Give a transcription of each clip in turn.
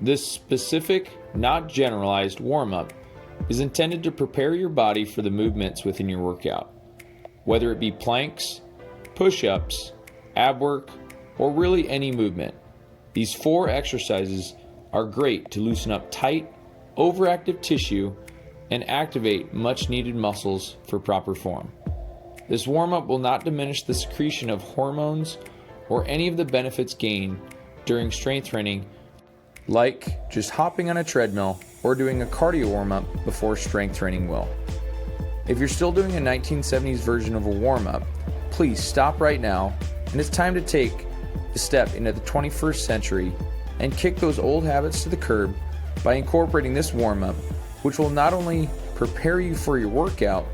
This specific, not generalized warm-up is intended to prepare your body for the movements within your workout. Whether it be planks, push-ups, ab work, or really any movement, these 4 exercises are great to loosen up tight, overactive tissue and activate much needed muscles for proper form. This warm-up will not diminish the secretion of hormones or any of the benefits gained during strength training, like just hopping on a treadmill or doing a cardio warm-up before strength training will. If you're still doing a 1970s version of a warm-up, please stop right now, and it's time to take a step into the 21st century and kick those old habits to the curb by incorporating this warm-up, which will not only prepare you for your workout,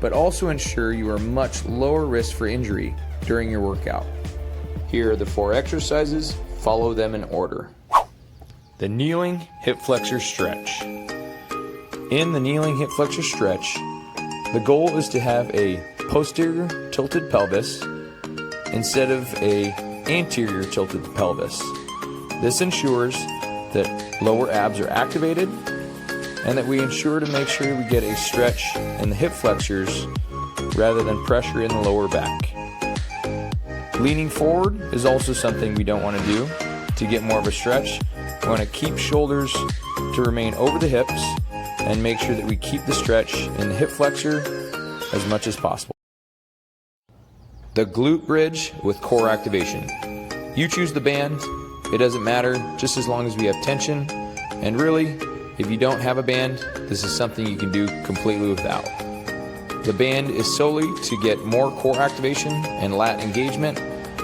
but also ensure you are much lower risk for injury during your workout. Here are the 4 exercises, follow them in order. The kneeling hip flexor stretch. In the kneeling hip flexor stretch, the goal is to have a posterior tilted pelvis instead of a anterior tilted pelvis. This ensures that lower abs are activated and that we ensure to make sure we get a stretch in the hip flexors rather than pressure in the lower back. Leaning forward is also something we don't want to do to get more of a stretch. We want to keep shoulders to remain over the hips and make sure that we keep the stretch in the hip flexor as much as possible. The glute bridge with core activation. You choose the band, it doesn't matter, just as long as we have tension. And really, if you don't have a band, this is something you can do completely without. The band is solely to get more core activation and lat engagement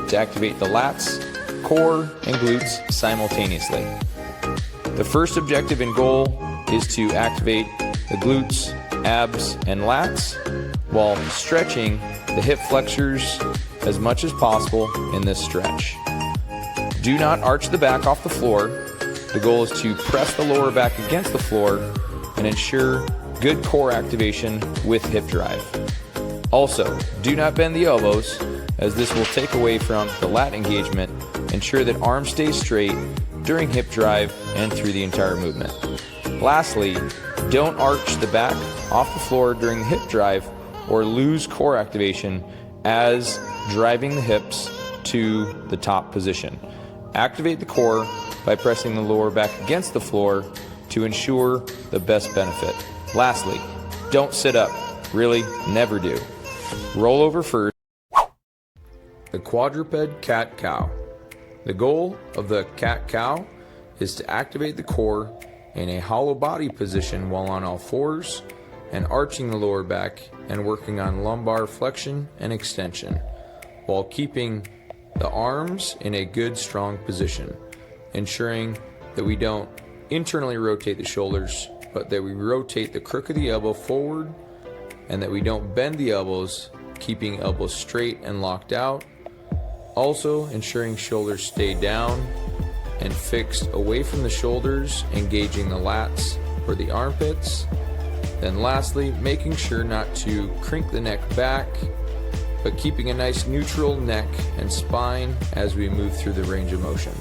to activate the lats, core, and glutes simultaneously. The first objective and goal is to activate the glutes, abs, and lats while stretching the hip flexors as much as possible in this stretch. Do not arch the back off the floor. The goal is to press the lower back against the floor and ensure good core activation with hip drive. Also, do not bend the elbows, as this will take away from the lat engagement. Ensure that arms stay straight during hip drive and through the entire movement. Lastly, don't arch the back off the floor during the hip drive or lose core activation as driving the hips to the top position. Activate the core by pressing the lower back against the floor to ensure the best benefit. Lastly, don't sit up. Really, never do. Roll over first. The quadruped cat cow. The goal of the cat-cow is to activate the core in a hollow body position while on all fours and arching the lower back and working on lumbar flexion and extension while keeping the arms in a good strong position, ensuring that we don't internally rotate the shoulders, but that we rotate the crook of the elbow forward and that we don't bend the elbows, keeping elbows straight and locked out. Also, ensuring shoulders stay down and fixed away from the shoulders, engaging the lats or the armpits. Then lastly, making sure not to crink the neck back, but keeping a nice neutral neck and spine as we move through the range of motion.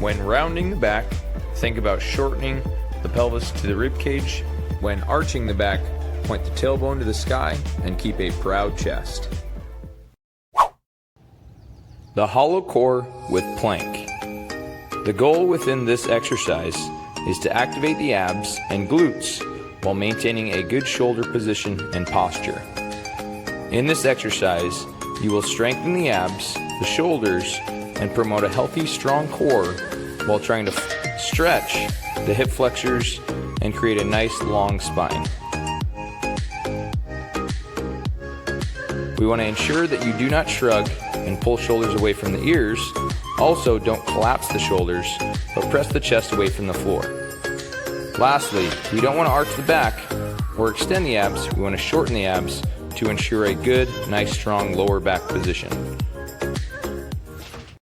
When rounding the back, think about shortening the pelvis to the rib cage. When arching the back, point the tailbone to the sky and keep a proud chest. The hollow core with plank. The goal within this exercise is to activate the abs and glutes while maintaining a good shoulder position and posture. In this exercise, you will strengthen the abs, the shoulders, and promote a healthy, strong core while trying to stretch the hip flexors and create a nice long spine. We want to ensure that you do not shrug and pull shoulders away from the ears. Also, don't collapse the shoulders, but press the chest away from the floor. Lastly, we don't want to arch the back or extend the abs. We want to shorten the abs to ensure a good, nice, strong lower back position.